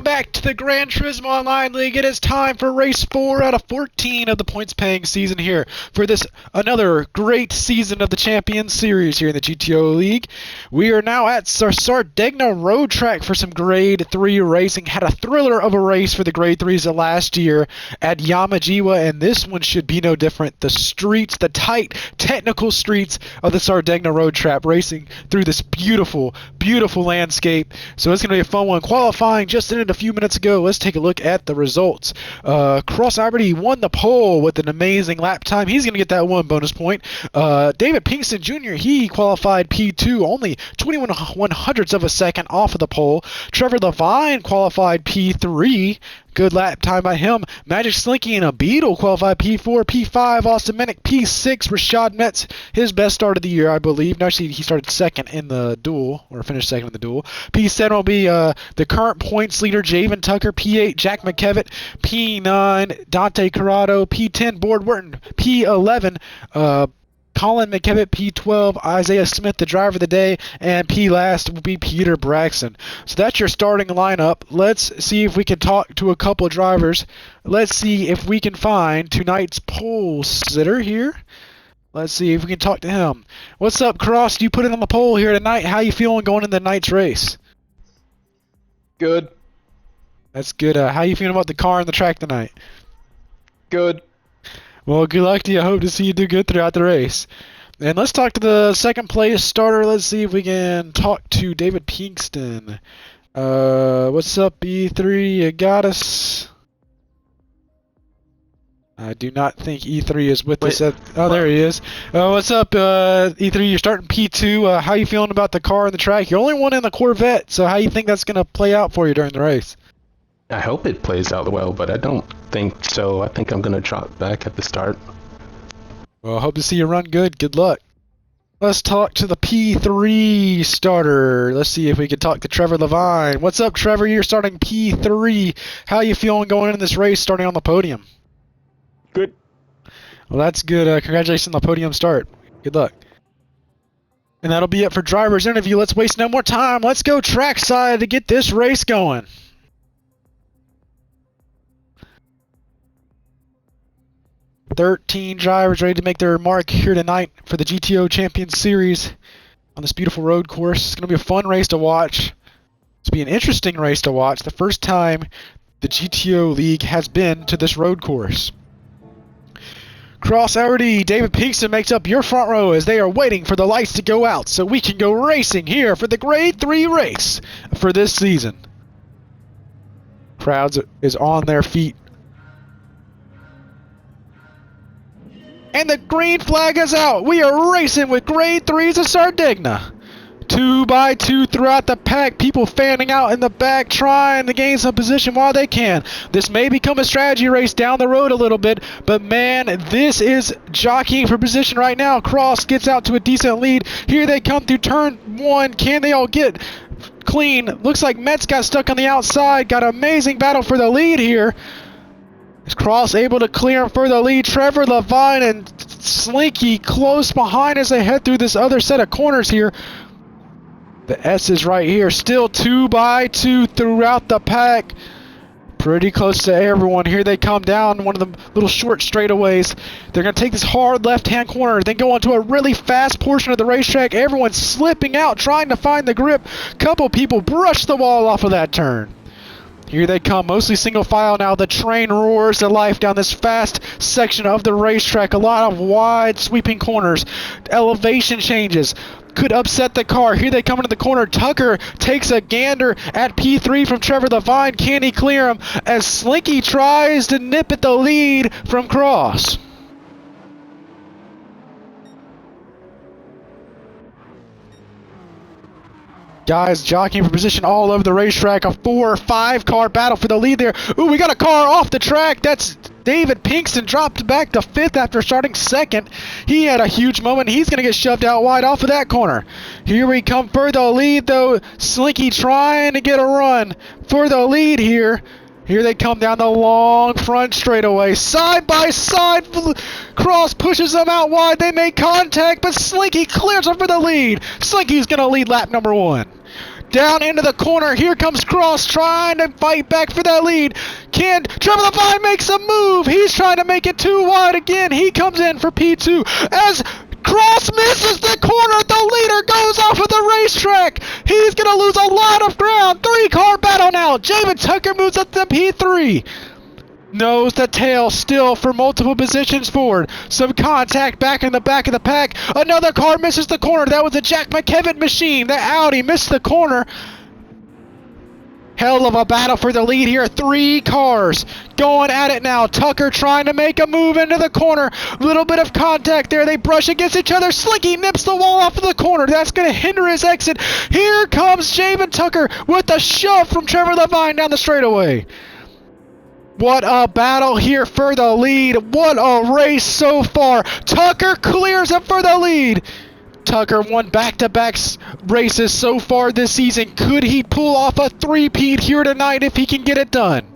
back to the Gran Turismo Online League. It is time for race 4 out of 14 of the points-paying season here for this another great season of the Champions Series here in the GTO League. We are now at Sardegna road track for some Grade 3 racing. Had a thriller of a race for the Grade 3s last year at Yamajiwa, and this one should be no different. The streets, the tight, technical streets of the Sardegna road track, racing through this beautiful, beautiful landscape. So it's going to be a fun one. Qualifying just ended a few minutes ago. Let's take a look at the results. Cross already won the pole with an amazing lap time. He's going to get that one bonus point. David Pinkston Jr., he qualified P2, only 21 100ths of a second off of the pole. Trevor Levine qualified P3. Good lap time by him. Magic Slinky and a Beetle qualified P4, P5. Austin Minnick P6. Rashad Metz, his best start of the year, I believe. No, actually, he started second in the duel, or finished second in the duel. P7 will be the current points leader, Javen Tucker. P8, Jack McKevitt. P9, Dante Corrado. P10, Board Wharton. P11, Colin McKevitt, P12, Isaiah Smith, the driver of the day, and P last will be Peter Braxton. So that's your starting lineup. Let's see if we can talk to a couple of drivers. Let's see if we can find tonight's pole sitter here. Let's see if we can talk to him. What's up, Cross? You put it on the pole here tonight. How you feeling going into tonight's race? Good. That's good. How you feeling about the car and the track tonight? Good. Well, good luck to you. I hope to see you do good throughout the race. And let's talk to the second place starter. Let's see if we can talk to David Pinkston. What's up, E3? You got us? I do not think E3 is with us. Oh, there he is. What's up, E3? You're starting P2. How you feeling about the car and the track? You're only one in the Corvette, so how you think that's going to play out for you during the race? I hope it plays out well, but I don't think so. I think I'm going to drop back at the start. Well, I hope to see you run good. Good luck. Let's talk to the P3 starter. Let's see if we can talk to Trevor Levine. What's up, Trevor? You're starting P3. How you feeling going into this race, starting on the podium? Good. Well, that's good. Congratulations on the podium start. Good luck. And that'll be it for driver's interview. Let's waste no more time. Let's go trackside to get this race going. $13 drivers ready to make their mark here tonight for the GTO Champions Series on this beautiful road course. It's going to be a fun race to watch. It's going to be an interesting race to watch. The first time the GTO League has been to this road course. Cross already, David Pinkston makes up your front row as they are waiting for the lights to go out so we can go racing here for the Grade 3 race for this season. Crowds is on their feet. And the green flag is out. We are racing with Grade 3s of Sardegna. 2 by 2 throughout the pack. People fanning out in the back, trying to gain some position while they can. This may become a strategy race down the road a little bit, but man, this is jockeying for position right now. Cross gets out to a decent lead. Here they come through turn 1. Can they all get clean? Looks like Metz got stuck on the outside. Got an amazing battle for the lead here. Is Cross able to clear him for the lead? Trevor Levine and Slinky close behind as they head through this other set of corners here. The S is right here. Still 2 by 2 throughout the pack. Pretty close to everyone. Here they come down one of the little short straightaways. They're going to take this hard left-hand corner, then go onto a really fast portion of the racetrack. Everyone's slipping out, trying to find the grip. Couple people brush the wall off of that turn. Here they come, mostly single file now. The train roars to life down this fast section of the racetrack. A lot of wide sweeping corners. Elevation changes. Could upset the car. Here they come into the corner. Tucker takes a gander at P3 from Trevor Levine. Can he clear him as Slinky tries to nip at the lead from Cross? Guys jockeying for position all over the racetrack. A 4 or 5 car battle for the lead there. Ooh, we got a car off the track. That's David Pinkston, dropped back to 5th after starting 2nd. He had a huge moment. He's going to get shoved out wide off of that corner. Here we come for the lead, though. Slinky trying to get a run for the lead here. Here they come down the long front straightaway. Side by side. Cross pushes them out wide. They make contact, but Slinky clears them for the lead. Slinky's going to lead lap number 1. Down into the corner. Here comes Cross trying to fight back for that lead. Can Trevor Levine makes a move? He's trying to make it too wide again. He comes in for P2 as Cross misses the corner. The leader goes off of the racetrack. He's going to lose a lot of ground. 3-car battle now. Javen Tucker moves up to P3. Nose to tail still for multiple positions forward. Some contact back in the back of the pack. Another car misses the corner. That was a Jack McKevitt machine. The Audi missed the corner. Hell of a battle for the lead here. 3 cars going at it now. Tucker trying to make a move into the corner. Little bit of contact there. They brush against each other. Slinky nips the wall off of the corner. That's going to hinder his exit. Here comes Javen Tucker with a shove from Trevor Levine down the straightaway. What a battle here for the lead. What a race so far. Tucker clears up for the lead. Tucker won back-to-back races so far this season. Could he pull off a three-peat here tonight if he can get it done?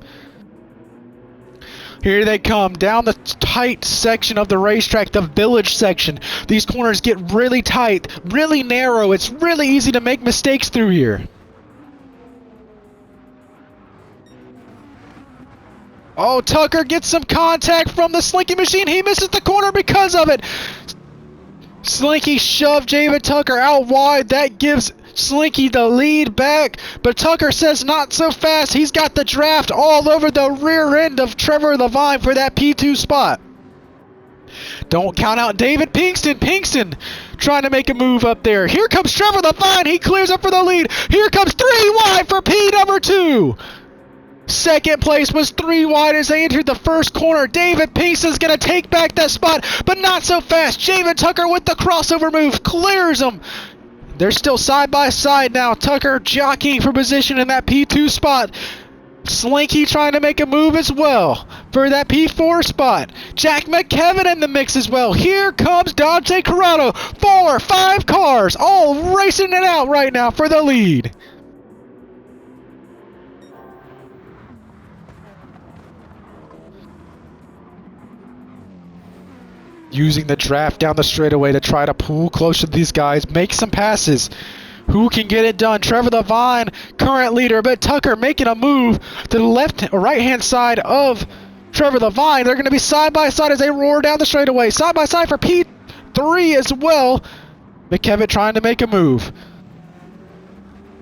Here they come down the tight section of the racetrack, the village section. These corners get really tight, really narrow. It's really easy to make mistakes through here. Oh, Tucker gets some contact from the Slinky machine. He misses the corner because of it. Slinky shoved Javen Tucker out wide. That gives Slinky the lead back. But Tucker says not so fast. He's got the draft all over the rear end of Trevor Levine for that P2 spot. Don't count out David Pinkston. Pinkston trying to make a move up there. Here comes Trevor Levine. He clears up for the lead. Here comes 3 wide for P number 2. Second place was 3 wide as they entered the first corner. David Pinkston's going to take back that spot, but not so fast. Javen Tucker with the crossover move clears them. They're still side by side now. Tucker jockeying for position in that P2 spot. Slinky trying to make a move as well for that P4 spot. Jack McKevitt in the mix as well. Here comes Dante Corrado. 4, 5 cars all racing it out right now for the lead. Using the draft down the straightaway to try to pull close to these guys, make some passes. Who can get it done? Trevor Levine, current leader, but Tucker making a move to the left or right-hand side of Trevor Levine. They're going to be side by side as they roar down the straightaway. Side by side for P3 as well. McKevitt trying to make a move.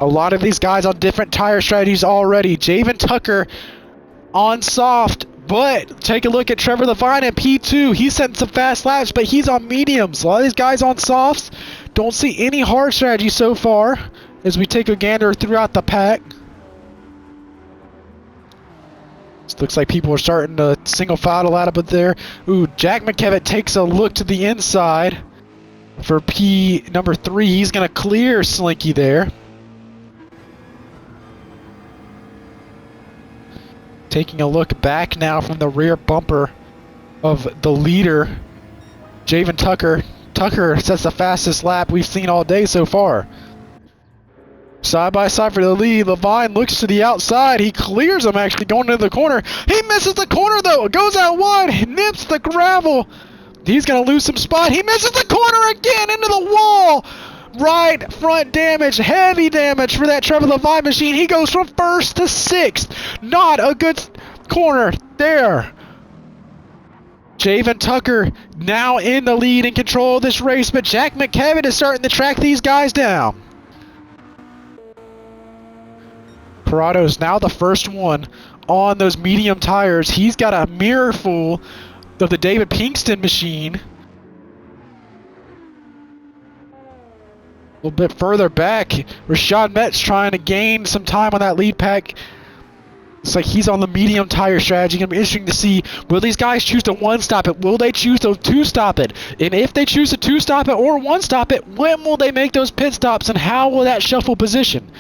A lot of these guys on different tire strategies already. Javen Tucker on soft. But take a look at Trevor Levine at P2. He's setting some fast laps, but he's on mediums. A lot of these guys on softs. Don't see any hard strategy so far as we take a gander throughout the pack. It looks like people are starting to single file a lot bit there. Ooh, Jack McKevitt takes a look to the inside for P number 3. He's going to clear Slinky there. Taking a look back now from the rear bumper of the leader, Javen Tucker. Tucker sets the fastest lap we've seen all day so far. Side by side for the lead. Levine looks to the outside. He clears him actually going into the corner. He misses the corner though. Goes out wide. Nips the gravel. He's going to lose some spot. He misses the corner again into the wall. Right front damage, heavy damage for that Trevor Levine machine. He goes from 1st to 6th. Not a good corner there. Javen Tucker now in the lead and control of this race, but Jack McKevitt is starting to track these guys down. Corrado's now the first one on those medium tires. He's got a mirror full of the David Pinkston machine. A little bit further back, Rashad Metz trying to gain some time on that lead pack. It's like he's on the medium tire strategy. It's going to be interesting to see, will these guys choose to one-stop it? Will they choose to two-stop it? And if they choose to two-stop it or one-stop it, when will they make those pit stops and how will that shuffle position?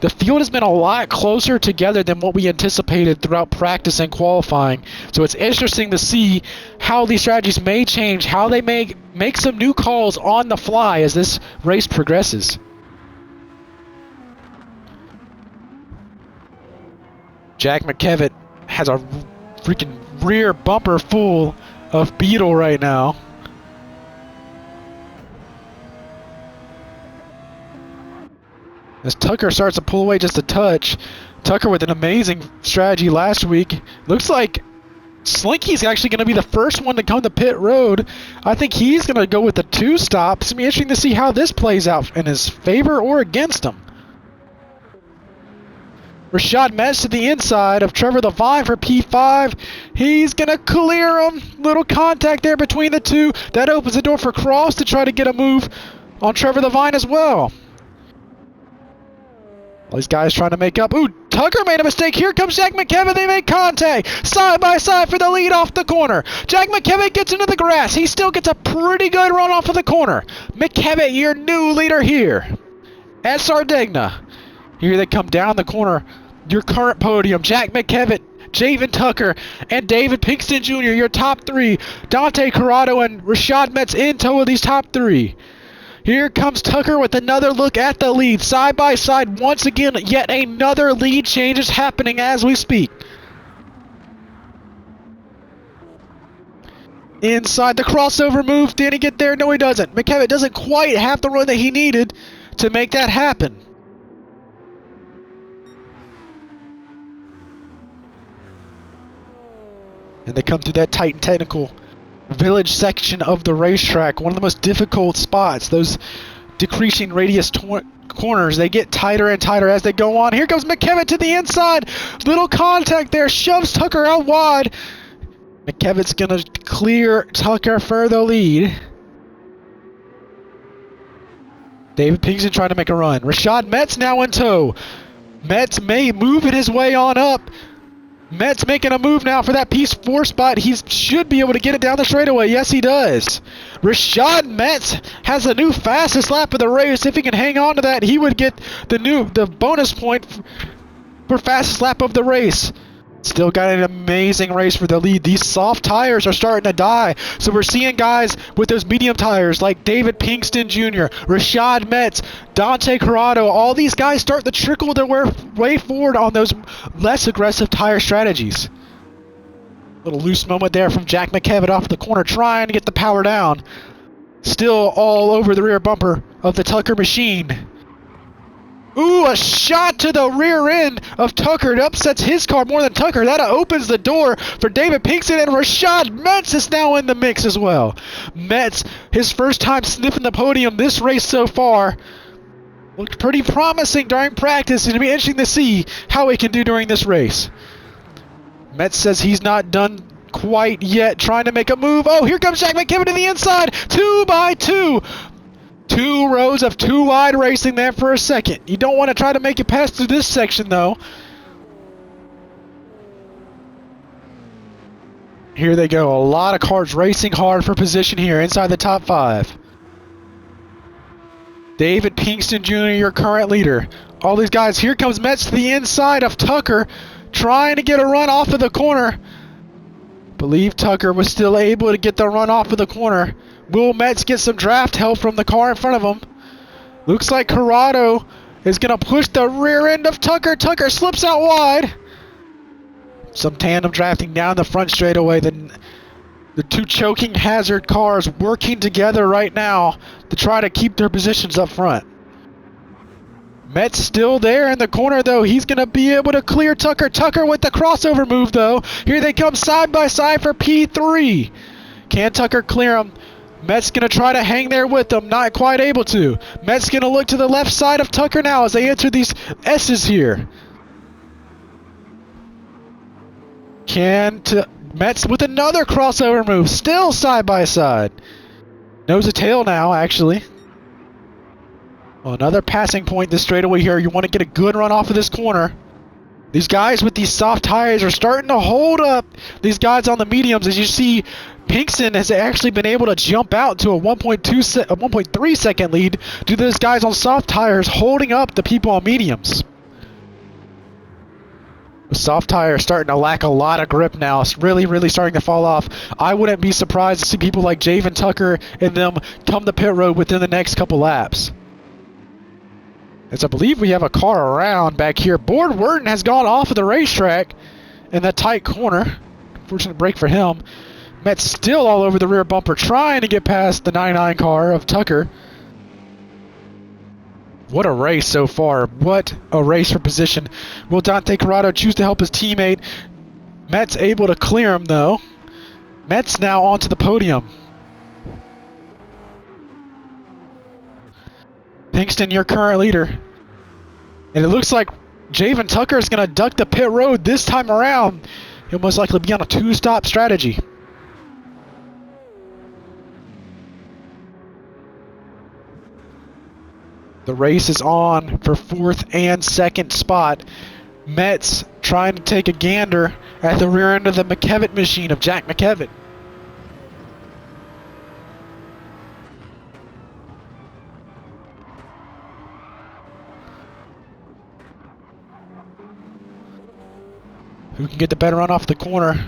The field has been a lot closer together than what we anticipated throughout practice and qualifying. So it's interesting to see how these strategies may change, how they may make some new calls on the fly as this race progresses. Jack McKevitt has a freaking rear bumper full of Beetle right now. As Tucker starts to pull away just a touch. Tucker with an amazing strategy last week. Looks like Slinky's actually going to be the first one to come to pit road. I think he's going to go with the 2-stop. It's going to be interesting to see how this plays out in his favor or against him. Rashad Metz to the inside of Trevor Levine for P5. He's going to clear him. Little contact there between the two. That opens the door for Cross to try to get a move on Trevor Levine as well. All these guys trying to make up. Ooh, Tucker made a mistake. Here comes Jack McKevitt. They make contact. Side by side for the lead off the corner. Jack McKevitt gets into the grass. He still gets a pretty good run off of the corner. McKevitt, your new leader here at Sardegna. Here they come down the corner. Your current podium, Jack McKevitt, Javen Tucker, and David Pinkston Jr., your top three. Dante Corrado and Rashad Metz in tow of these top three. Here comes Tucker with another look at the lead. Side by side, once again, yet another lead change is happening as we speak. Inside the crossover move. Did he get there? No, he doesn't. McKevitt doesn't quite have the run that he needed to make that happen. And they come through that tight and technical village section of the racetrack. One of the most difficult spots. Those decreasing radius corners, they get tighter and tighter as they go on. Here comes McKevitt to the inside. Little contact there. Shoves Tucker out wide. McKevitt's going to clear Tucker for the lead. David Pinkston trying to make a run. Rashad Metz now in tow. Metz may move his way on up. Metz making a move now for that P4 spot. He should be able to get it down the straightaway. Yes, he does. Rashad Metz has a new fastest lap of the race. If he can hang on to that, he would get the bonus point for fastest lap of the race. Still got an amazing race for the lead. These soft tires are starting to die. So we're seeing guys with those medium tires like David Pinkston Jr., Rashad Metz, Dante Corrado. All these guys start to trickle their way forward on those less aggressive tire strategies. Little loose moment there from Jack McKevitt off the corner trying to get the power down. Still all over the rear bumper of the Tucker machine. Ooh, a shot to the rear end of Tucker. It upsets his car more than Tucker. That opens the door for David Pinkston, and Rashad Metz is now in the mix as well. Metz, his first time sniffing the podium this race so far. Looked pretty promising during practice. It'll be interesting to see how he can do during this race. Metz says he's not done quite yet, trying to make a move. Oh, here comes Jack McKevitt to the inside. 2 by 2. 2 rows of 2 wide racing there for a second. You don't want to try to make it past through this section, though. Here they go. A lot of cars racing hard for position here inside the top 5. David Pinkston Jr., your current leader. All these guys. Here comes Metz to the inside of Tucker, trying to get a run off of the corner. Believe Tucker was still able to get the run off of the corner. Will Metz get some draft help from the car in front of him? Looks like Corrado is going to push the rear end of Tucker. Tucker slips out wide. Some tandem drafting down the front straightaway. The 2 choking hazard cars working together right now to try to keep their positions up front. Metz still there in the corner, though. He's going to be able to clear Tucker. Tucker with the crossover move, though. Here they come side by side for P3. Can Tucker clear him? Metz going to try to hang there with them. Not quite able to. Metz going to look to the left side of Tucker now as they enter these S's here. Metz with another crossover move. Still side by side. Nose to tail now, actually. Another passing point this straightaway here. You want to get a good run off of this corner. These guys with these soft tires are starting to hold up these guys on the mediums. As you see, Pinkston has actually been able to jump out to a 1.3 second lead due to those guys on soft tires holding up the people on mediums. The soft tires starting to lack a lot of grip now. It's really starting to fall off. I wouldn't be surprised to see people like Javen Tucker and them come to pit road within the next couple laps. As I believe we have a car around back here. Board Worden has gone off of the racetrack in that tight corner. Unfortunate break for him. Metz still all over the rear bumper trying to get past the 99 car of Tucker. What a race so far. What a race for position. Will Dante Corrado choose to help his teammate? Metz able to clear him, though. Metz now onto the podium. Pinkston, your current leader. And it looks like Javen Tucker is going to duck the pit road this time around. He'll most likely be on a two-stop strategy. The race is on for fourth and second spot. Metz trying to take a gander at the rear end of the McKevitt machine of Jack McKevitt. Who can get the better run off the corner?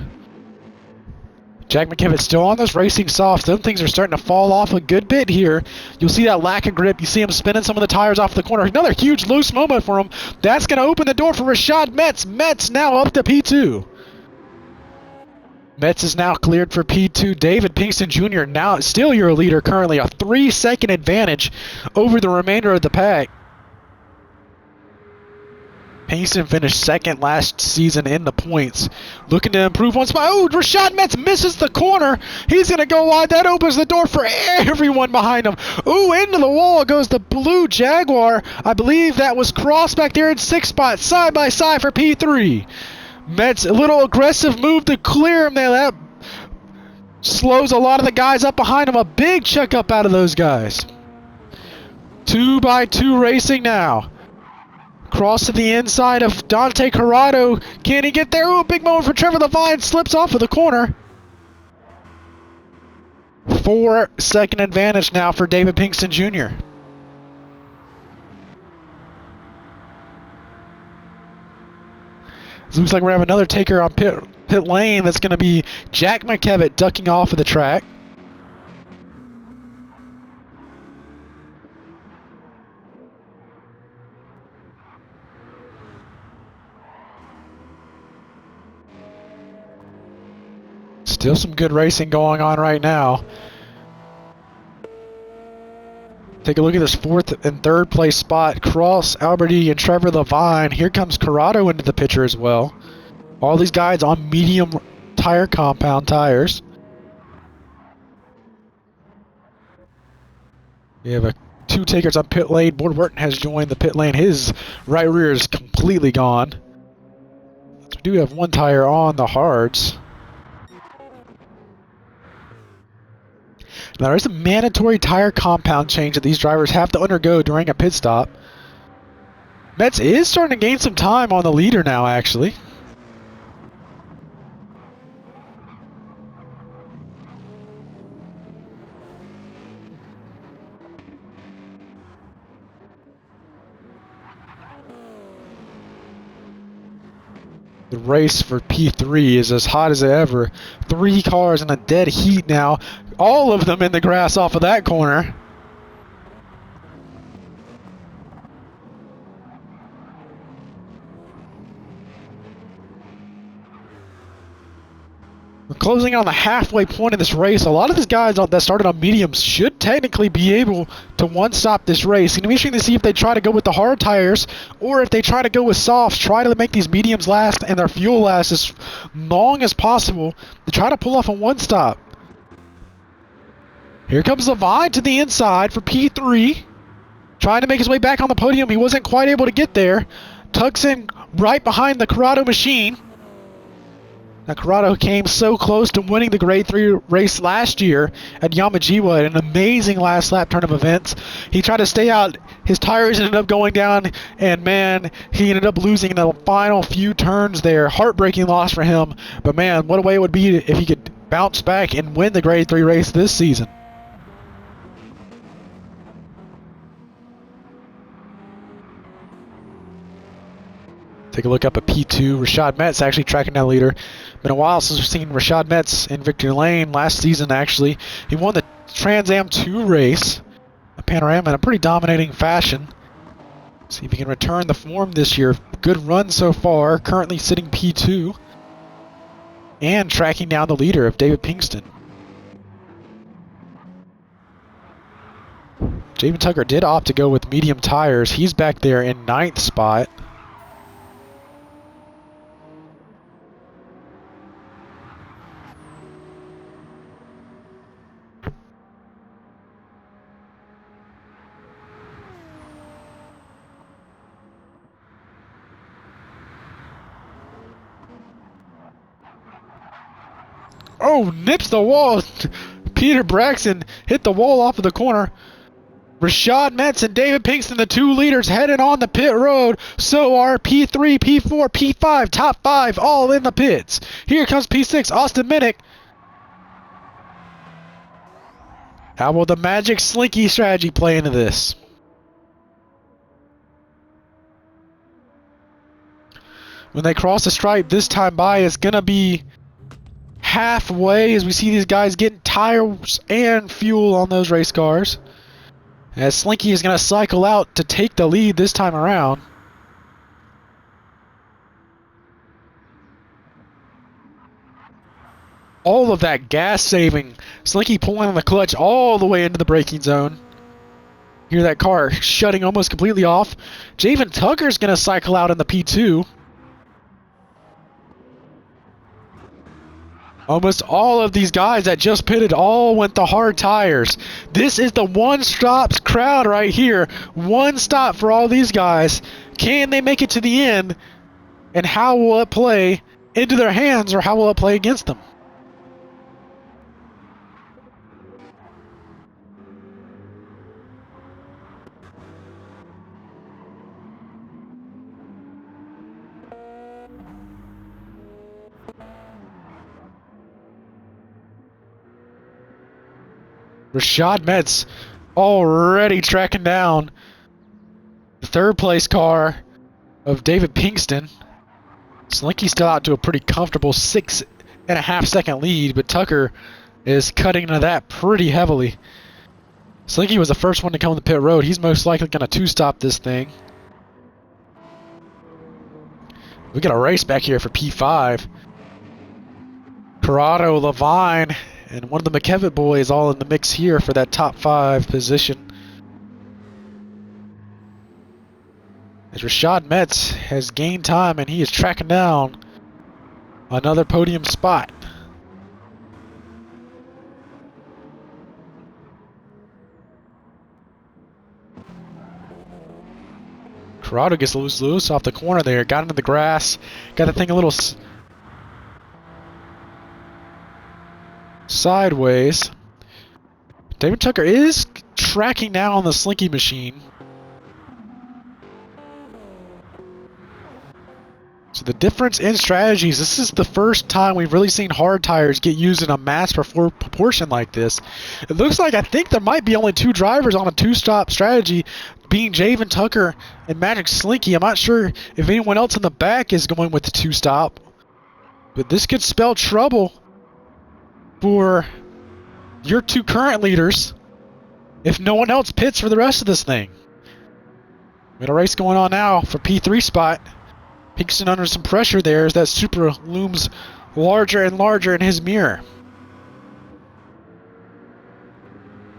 Jack McKevitt still on this racing soft. Some things are starting to fall off a good bit here. You'll see that lack of grip. You see him spinning some of the tires off the corner. Another huge loose moment for him. That's going to open the door for Rashad Metz. Metz now up to P2. Metz is now cleared for P2. David Pinkston Jr. now still your leader currently. A 3-second advantage over the remainder of the pack. Pinkston finished second last season in the points. Looking to improve one spot. Oh, Rashad Metz misses the corner. He's going to go wide. That opens the door for everyone behind him. Ooh, into the wall goes the blue Jaguar. I believe that was Cross back there in sixth spot. Side by side for P3. Metz, a little aggressive move to clear him there. That slows a lot of the guys up behind him. A big check up out of those guys. 2x2 racing now. Cross to the inside of Dante Corrado. Can he get there? Ooh, big moment for Trevor Levine. Slips off of the corner. 4-second advantage now for David Pinkston Jr. It looks like we're going to have another taker on pit lane. That's going to be Jack McKevitt ducking off of the track. Still some good racing going on right now. Take a look at this fourth and third place spot. Cross, Alberti, and Trevor Levine. Here comes Corrado into the picture as well. All these guys on medium tire compound tires. We have two takers on pit lane. Board Burton has joined the pit lane. His right rear is completely gone. We do have one tire on the hards. Now, there's a mandatory tire compound change that these drivers have to undergo during a pit stop. Metz is starting to gain some time on the leader now, actually. The race for P3 is as hot as ever. 3 cars in a dead heat now. All of them in the grass off of that corner. We're closing on the halfway point of this race. A lot of these guys that started on mediums should technically be able to one-stop this race. It's going to be interesting to see if they try to go with the hard tires or if they try to go with softs, try to make these mediums last and their fuel last as long as possible to try to pull off a one-stop. Here comes Levine to the inside for P3. Trying to make his way back on the podium. He wasn't quite able to get there. Tucks in right behind the Corrado machine. Now, Corrado came so close to winning the Grade 3 race last year at Yamajiwa, an amazing last lap turn of events. He tried to stay out. His tires ended up going down, and man, he ended up losing in the final few turns there. Heartbreaking loss for him, but man, what a way it would be if he could bounce back and win the Grade 3 race this season. Take a look up at P2. Rashad Metz actually tracking that leader. Been a while since we've seen Rashad Metz in victory lane. Last season, actually, he won the Trans Am 2 race, a Panorama, in a pretty dominating fashion. See if he can return the form this year. Good run so far. Currently sitting P2 and tracking down the leader of David Pinkston. Javen Tucker did opt to go with medium tires. He's back there in 9th spot. Oh, nips the wall. Peter Braxton hit the wall off of the corner. Rashad Metz and David Pinkston, the 2 leaders, heading on the pit road. So are P3, P4, P5, top 5, all in the pits. Here comes P6, Austin Minnick. How will the Magic Slinky strategy play into this? When they cross the stripe this time by, it's going to be halfway as we see these guys getting tires and fuel on those race cars. As Slinky is going to cycle out to take the lead this time around. All of that gas saving. Slinky pulling on the clutch all the way into the braking zone. Hear that car shutting almost completely off. Javen Tucker's going to cycle out in the P2. Almost all of these guys that just pitted all went to hard tires. This is the one-stop crowd right here. One stop for all these guys. Can they make it to the end? And how will it play into their hands, or how will it play against them? Rashad Metz already tracking down the 3rd place car of David Pinkston. Slinky's still out to a pretty comfortable 6.5 second lead, but Tucker is cutting into that pretty heavily. Slinky was the first one to come on the pit road. He's most likely going to 2-stop this thing. We got a race back here for P5. Corrado, Levine, and one of the McKevitt boys all in the mix here for that top 5 position. As Rashad Metz has gained time and he is tracking down another podium spot. Corrado gets loose off the corner there, got into the grass, got the thing a little sideways. David Tucker is tracking now on the Slinky machine. So the difference in strategies, this is the first time we've really seen hard tires get used in a mass proportion like this. It looks like I think there might be only 2 drivers on a 2-stop strategy, being Javen Tucker and Magic Slinky. I'm not sure if anyone else in the back is going with the 2-stop, but this could spell trouble for your 2 current leaders if no one else pits for the rest of this thing. We got a race going on now for P3 spot. Pinkston under some pressure there as that Supra looms larger and larger in his mirror.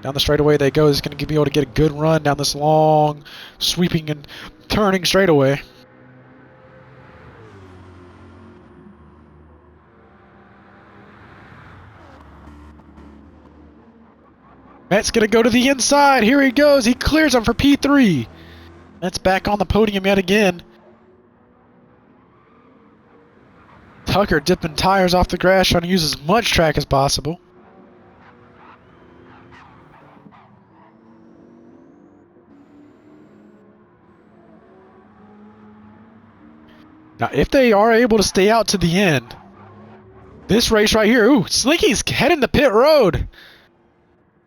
Down the straightaway they go. He's going to be able to get a good run down this long, sweeping and turning straightaway. Matt's going to go to the inside. Here he goes. He clears him for P3. Matt's back on the podium yet again. Tucker dipping tires off the grass, trying to use as much track as possible. Now, if they are able to stay out to the end, this race right here, ooh, Slinky's heading to pit road.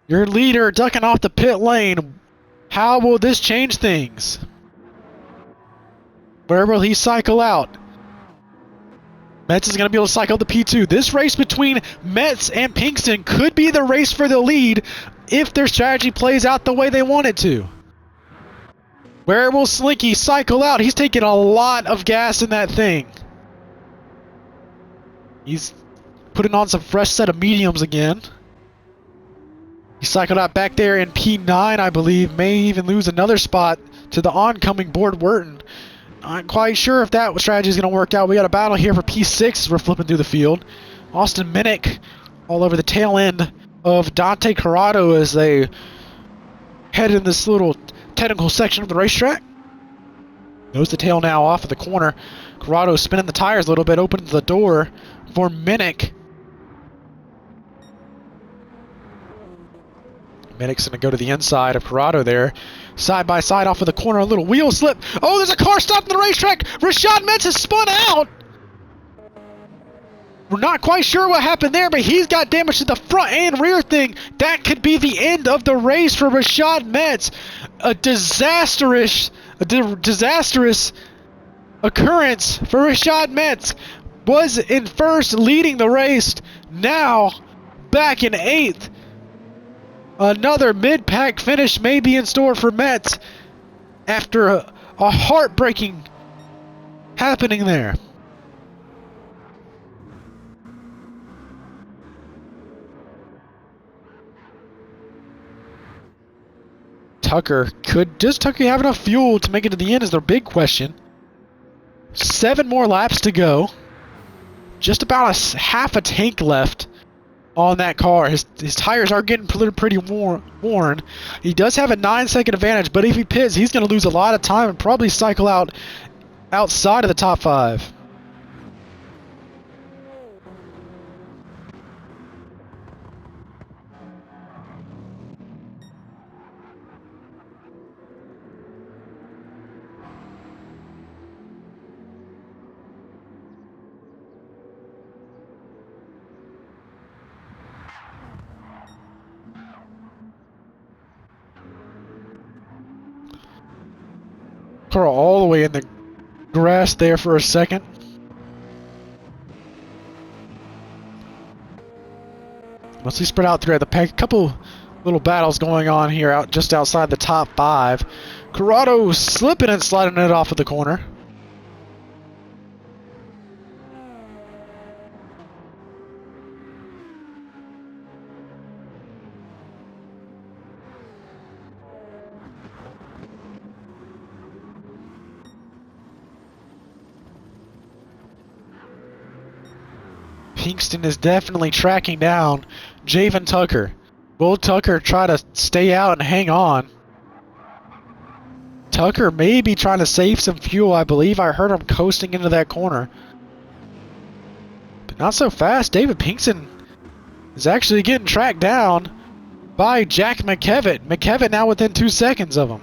Your leader ducking off the pit lane. How will this change things? Where will he cycle out? Metz is going to be able to cycle the P2. This race between Metz and Pinkston could be the race for the lead if their strategy plays out the way they want it to. Where will Slinky cycle out? He's taking a lot of gas in that thing. He's putting on some fresh set of mediums again. He cycled out back there in P9, I believe. May even lose another spot to the oncoming Board Wharton. Not quite sure if that strategy is going to work out. We got a battle here for P6 as we're flipping through the field. Austin Minnick all over the tail end of Dante Corrado as they head in this little technical section of the racetrack. Nose to tail now off of the corner. Corrado spinning the tires a little bit, opens the door for Minnick. Minnick's going to go to the inside of Corrado there. Side by side off of the corner, a little wheel slip. Oh, there's a car stopped on the racetrack. Rashad Metz has spun out. We're not quite sure what happened there, but he's got damage to the front and rear thing. That could be the end of the race for Rashad Metz. A disastrous occurrence for Rashad Metz. Was in first, leading the race. Now back in 8th. Another mid-pack finish may be in store for Metz after a heartbreaking happening there. Does Tucker have enough fuel to make it to the end is their big question. 7 more laps to go. Just about half a tank left on that car. His tires are getting pretty worn. He does have a 9-second advantage, but if he pits, he's going to lose a lot of time and probably cycle out outside of the top 5. Car all the way in the grass there for a second. Mostly spread out throughout the pack. A couple little battles going on here just outside the top 5. Corrado slipping and sliding it off of the corner. Pinkston is definitely tracking down Javen Tucker. Will Tucker try to stay out and hang on? Tucker may be trying to save some fuel. I believe I heard him coasting into that corner. But not so fast. David Pinkston is actually getting tracked down by Jack McKevitt. McKevitt now within 2 seconds of him.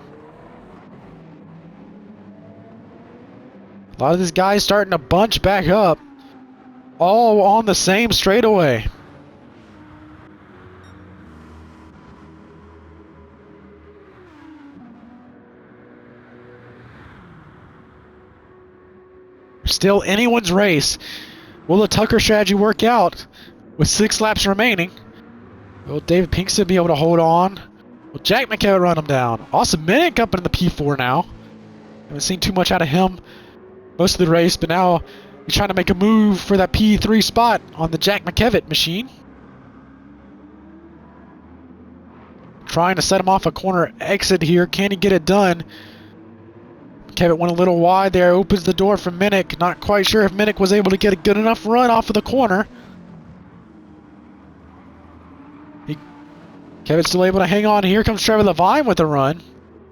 A lot of these guys starting to bunch back up. All on the same straightaway. Still anyone's race. Will the Tucker strategy work out with 6 laps remaining? Will David Pinkston be able to hold on? Will Jack McKevitt run him down? Awesome Minnick up into the P4 now. Haven't seen too much out of him most of the race, but now he's trying to make a move for that P3 spot on the Jack McKevitt machine. Trying to set him off a corner exit here. Can he get it done? McKevitt went a little wide there. Opens the door for Minnick. Not quite sure if Minnick was able to get a good enough run off of the corner. Kevin's still able to hang on. Here comes Trevor Levine with a run.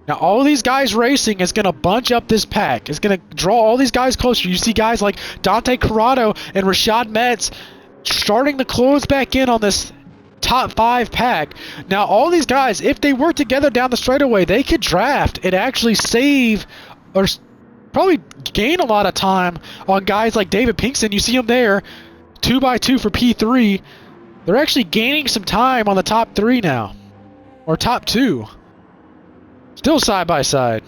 Now, all these guys racing is going to bunch up this pack. It's going to draw all these guys closer. You see guys like Dante Corrado and Rashad Metz starting to close back in on this top 5 pack. Now, all these guys, if they work together down the straightaway, they could draft and actually save or probably gain a lot of time on guys like David Pinkston. You see him there, 2x2 for P3. They're actually gaining some time on the top 3 now, or top 2. Still side by side.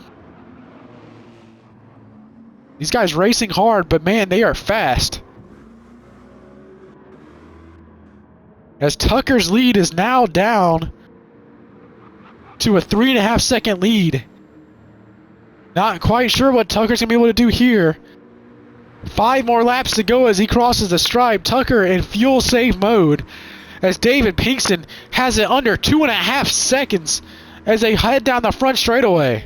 These guys racing hard, but man, they are fast. As Tucker's lead is now down to a 3.5 second lead. Not quite sure what Tucker's going to be able to do here. 5 more laps to go as he crosses the stripe. Tucker in fuel save mode as David Pinkston has it under 2.5 seconds as they head down the front straightaway.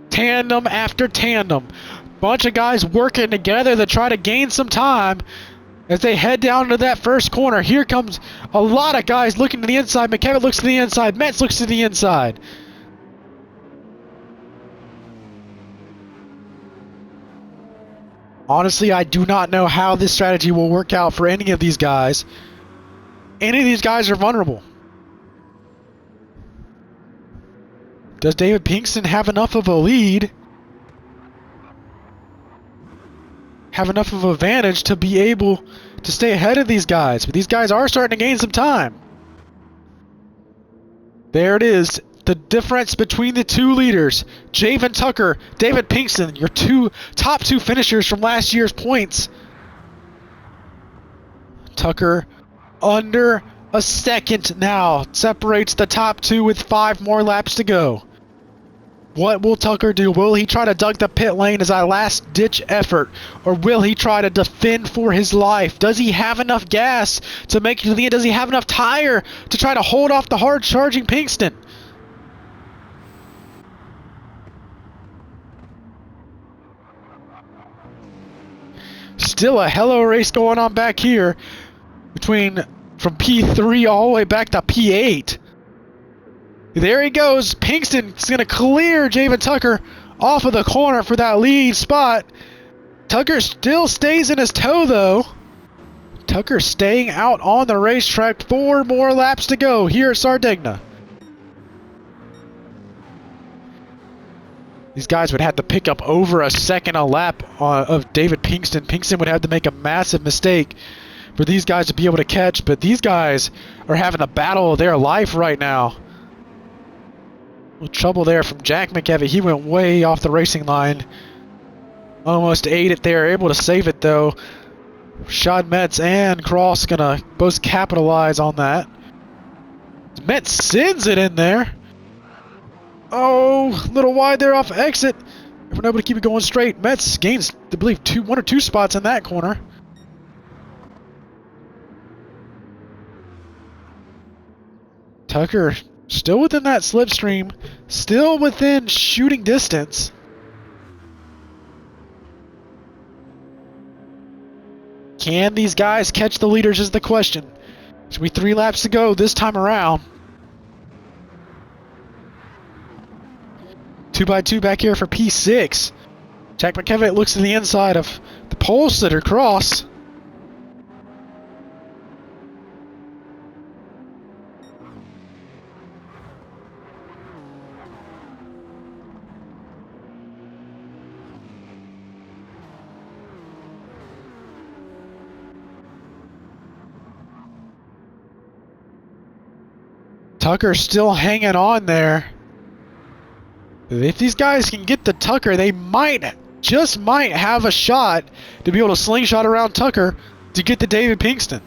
Tandem after tandem. Bunch of guys working together to try to gain some time as they head down to that first corner. Here comes a lot of guys looking to the inside. McKevitt looks to the inside. Metz looks to the inside. Honestly, I do not know how this strategy will work out for any of these guys. Any of these guys are vulnerable. Does David Pinkston have enough of a lead? Have enough of an advantage to be able to stay ahead of these guys? But these guys are starting to gain some time. There it is. The difference between the two leaders. Javen Tucker, David Pinkston, your top two finishers from last year's points. Tucker under a second now. Separates the top two with 5 more laps to go. What will Tucker do? Will he try to dug the pit lane as a last-ditch effort? Or will he try to defend for his life? Does he have enough gas to make it to the end? Does he have enough tire to try to hold off the hard-charging Pinkston? Still a hell of a race going on back here from P3 all the way back to P8. There he goes. Pinkston's going to clear Javen Tucker off of the corner for that lead spot. Tucker still stays in his tow, though. Tucker staying out on the racetrack. 4 more laps to go here at Sardegna. These guys would have to pick up over a second a lap of David Pinkston. Pinkston would have to make a massive mistake for these guys to be able to catch, but these guys are having a battle of their life right now. A little trouble there from Jack McKevitt. He went way off the racing line. Almost ate it there. Able to save it, though. Rashad Metz and Cross gonna both capitalize on that. Metz sends it in there. Oh, a little wide there off exit. We're able to keep it going straight. Metz gains, I believe, 1 or 2 spots in that corner. Tucker still within that slipstream, still within shooting distance. Can these guys catch the leaders is the question. There's going to be 3 laps to go this time around. 2x2 back here for P6. Jack McKevitt looks to the inside of the pole sitter Cross. Tucker still hanging on there. If these guys can get to Tucker, they just might have a shot to be able to slingshot around Tucker to get to David Pinkston.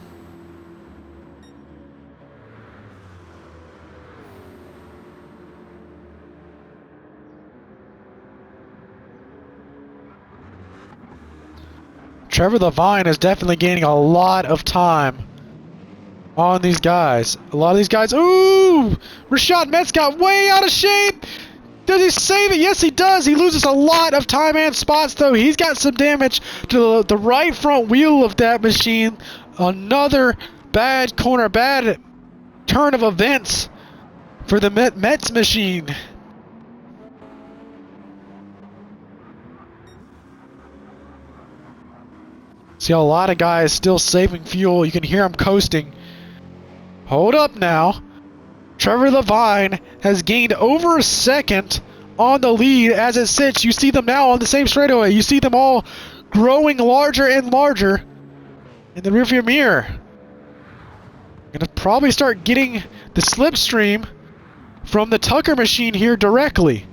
Trevor Levine is definitely gaining a lot of time on these guys. A lot of these guys. Ooh! Rashad Metz got way out of shape! Does he save it? Yes, he does. He loses a lot of time and spots, though. He's got some damage to the right front wheel of that machine. Another bad corner, bad turn of events for the Metz machine. See a lot of guys still saving fuel. You can hear them coasting. Hold up now. Trevor Levine has gained over a second on the lead as it sits. You see them now on the same straightaway. You see them all growing larger and larger in the rearview mirror. Gonna probably start getting the slipstream from the Tucker machine here directly.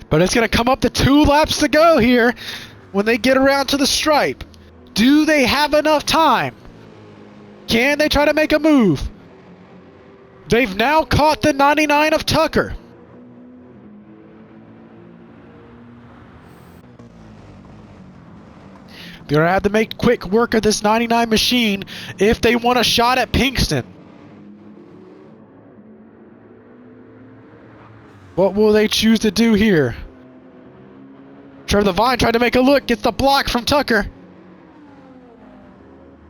But it's gonna come up to 2 laps to go here when they get around to the stripe. Do they have enough time? Can they try to make a move? They've now caught the 99 of Tucker. They're going to have to make quick work of this 99 machine if they want a shot at Pinkston. What will they choose to do here? Trevor Levine tried to make a look, gets the block from Tucker.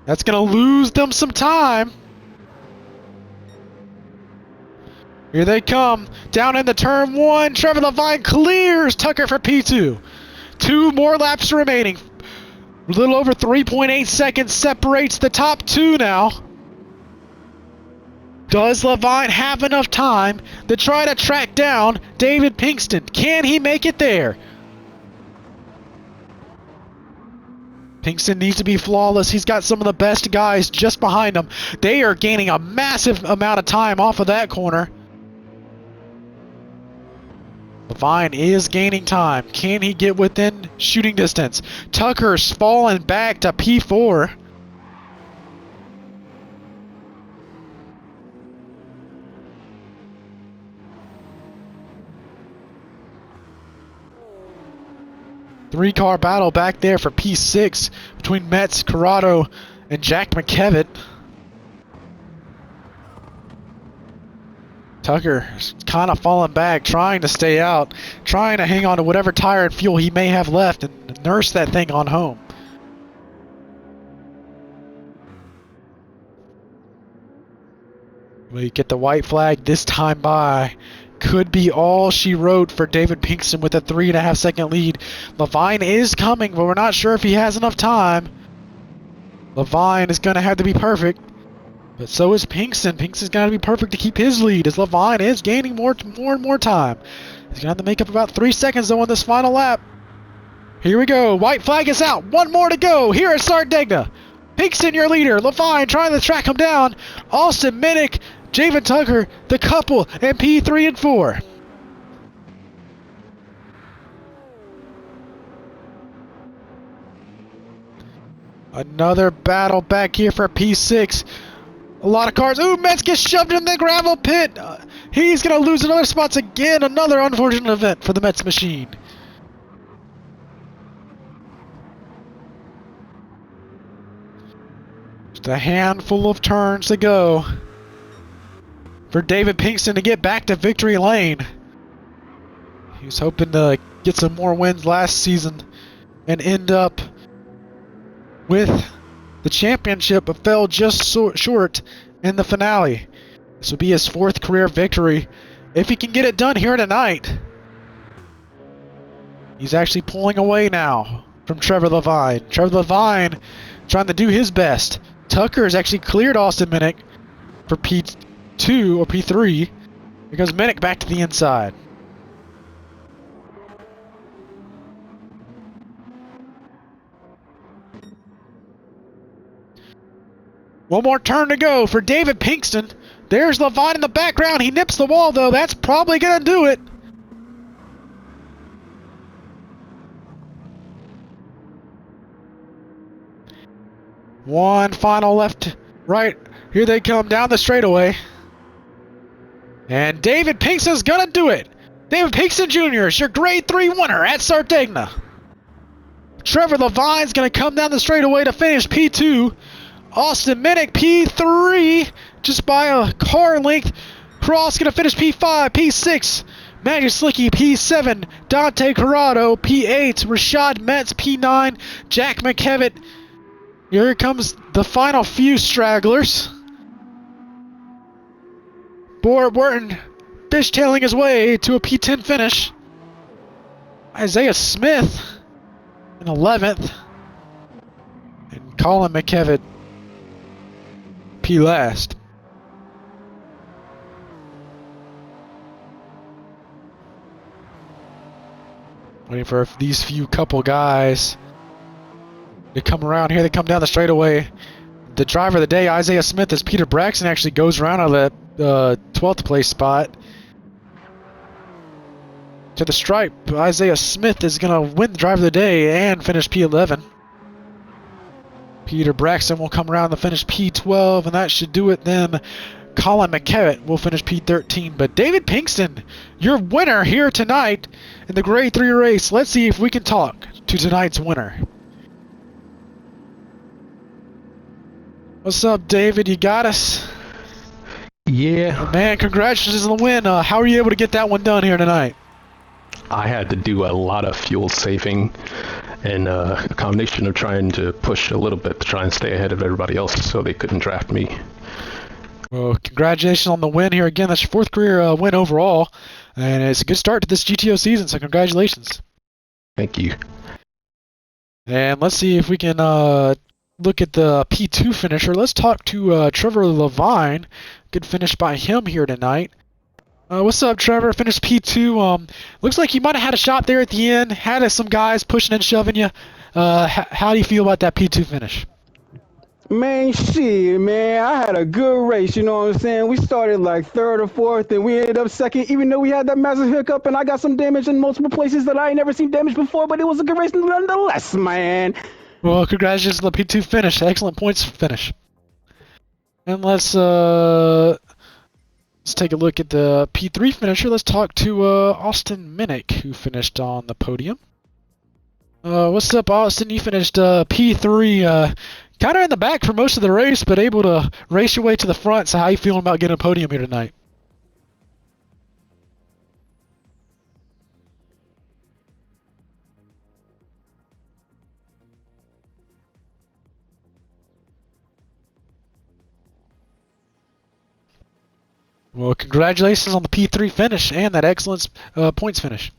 That's going to lose them some time. Here they come. Down into turn one. Trevor Levine clears Tucker for P2. 2 more laps remaining. A little over 3.8 seconds separates the top 2 now. Does Levine have enough time to try to track down David Pinkston? Can he make it there? Pinkston needs to be flawless. He's got some of the best guys just behind him. They are gaining a massive amount of time off of that corner. Levine is gaining time. Can he get within shooting distance? Tucker's falling back to P4. Three-car battle back there for P6 between Metz, Corrado, and Jack McKevitt. Tucker is kind of falling back, trying to stay out, trying to hang on to whatever tire and fuel he may have left and nurse that thing on home. We get the white flag this time by. Could be all she wrote for David Pinkston with a 3.5 second lead. Levine is coming, but we're not sure if he has enough time. Levine is going to have to be perfect, but so is Pinkston. Pinkston's got to be perfect to keep his lead as Levine is gaining more and more time. He's going to have to make up about 3 seconds though on this final lap. Here we go. White flag is out. 1 more to go here at Sardegna. Pinkston, your leader. Levine trying to track him down. Austin Minnick, Javen Tucker, the couple, and P3 and 4. Another battle back here for P6. A lot of cars. Ooh, Metz gets shoved in the gravel pit. He's going to lose another spots again. Another unfortunate event for the Metz machine. Just a handful of turns to go for David Pinkston to get back to victory lane. He was hoping to get some more wins last season and end up with the championship, but fell just short in the finale. This would be his 4th career victory if he can get it done here tonight. He's actually pulling away now from Trevor Levine. Trevor Levine trying to do his best. Tucker has actually cleared Austin Minnick for P2 or P3. Here goes Minnick back to the inside. One more turn to go for David Pinkston. There's Levine in the background. He nips the wall though. That's probably going to do it. One final left, right. Here they come down the straightaway. And David Pinkston's going to do it. David Pinkston Jr. is your Grade 3 winner at Sardegna. Trevor Levine's going to come down the straightaway to finish P2. Austin Minnick, P3, just by a car length. Cross going to finish P5, P6. Magic Slicky, P7. Dante Corrado, P8. Rashad Metz, P9. Jack McKevitt. Here comes the final few stragglers. Board Wharton fishtailing his way to a P10 finish. Isaiah Smith in 11th. And Colin McKevitt P last. Waiting for these few couple guys to come around here. They come down the straightaway. The driver of the day, Isaiah Smith, as Peter Braxton actually goes around on that 12th place spot to the stripe. Isaiah Smith is going to win the driver of the day and finish P11. Peter Braxton will come around to finish P12, and that should do it then. Colin McKevitt will finish P13. But David Pinkston, your winner here tonight in the Grade 3 race. Let's see if we can talk to tonight's winner. What's up, David? You got us? Yeah, Man, congratulations on the win. How were you able to get that one done here tonight? I had to do a lot of fuel saving and a combination of trying to push a little bit to try and stay ahead of everybody else so they couldn't draft me. Well, congratulations on the win here again. That's your fourth career win overall, and it's a good start to this GTO season, so congratulations. Thank you. And let's see if we can look at the P2 finisher. Let's talk to Trevor Levine. Good finish by him here tonight. What's up, Trevor? Finished P2. Looks like you might have had a shot there at the end. Had some guys pushing and shoving you. How do you feel about that P2 finish? Man, shit, man, I had a good race, you know what I'm saying? We started like third or fourth, and we ended up second, even though we had that massive hiccup, and I got some damage in multiple places that I ain't never seen damage before, but it was a good race nonetheless, man. Well, congratulations on the P2 finish. Excellent points finish. And let's take a look at the P3 finisher. Let's talk to Austin Minnick, who finished on the podium. What's up, Austin? You finished P3, kind of in the back for most of the race, but able to race your way to the front. So how you feeling about getting a podium here tonight? Well, congratulations on the P3 finish and that excellent points finish.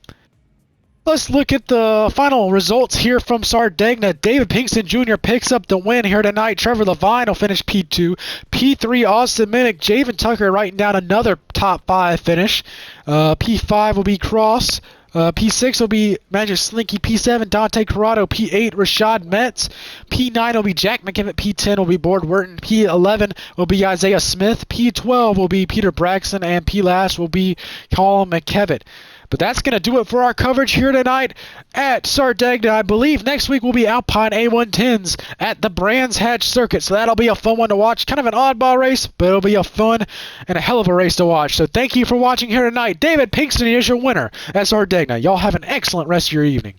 Let's look at the final results here from Sardegna. David Pinkston Jr. picks up the win here tonight. Trevor Levine will finish P2. P3, Austin Minnick. Javen Tucker writing down another top 5 finish. P5 will be Cross. P6 will be Magic Slinky. P7, Dante Corrado. P8, Rashad Metz. P9 will be Jack McKimmett. P10 will be Board Wharton. P11 will be Isaiah Smith. P12 will be Peter Braxton. And P last will be Colin McKevitt. But that's going to do it for our coverage here tonight at Sardegna. I believe next week will be Alpine A110s at the Brands Hatch Circuit. So that'll be a fun one to watch. Kind of an oddball race, but it'll be a fun and a hell of a race to watch. So thank you for watching here tonight. David Pinkston is your winner at Sardegna. Y'all have an excellent rest of your evening.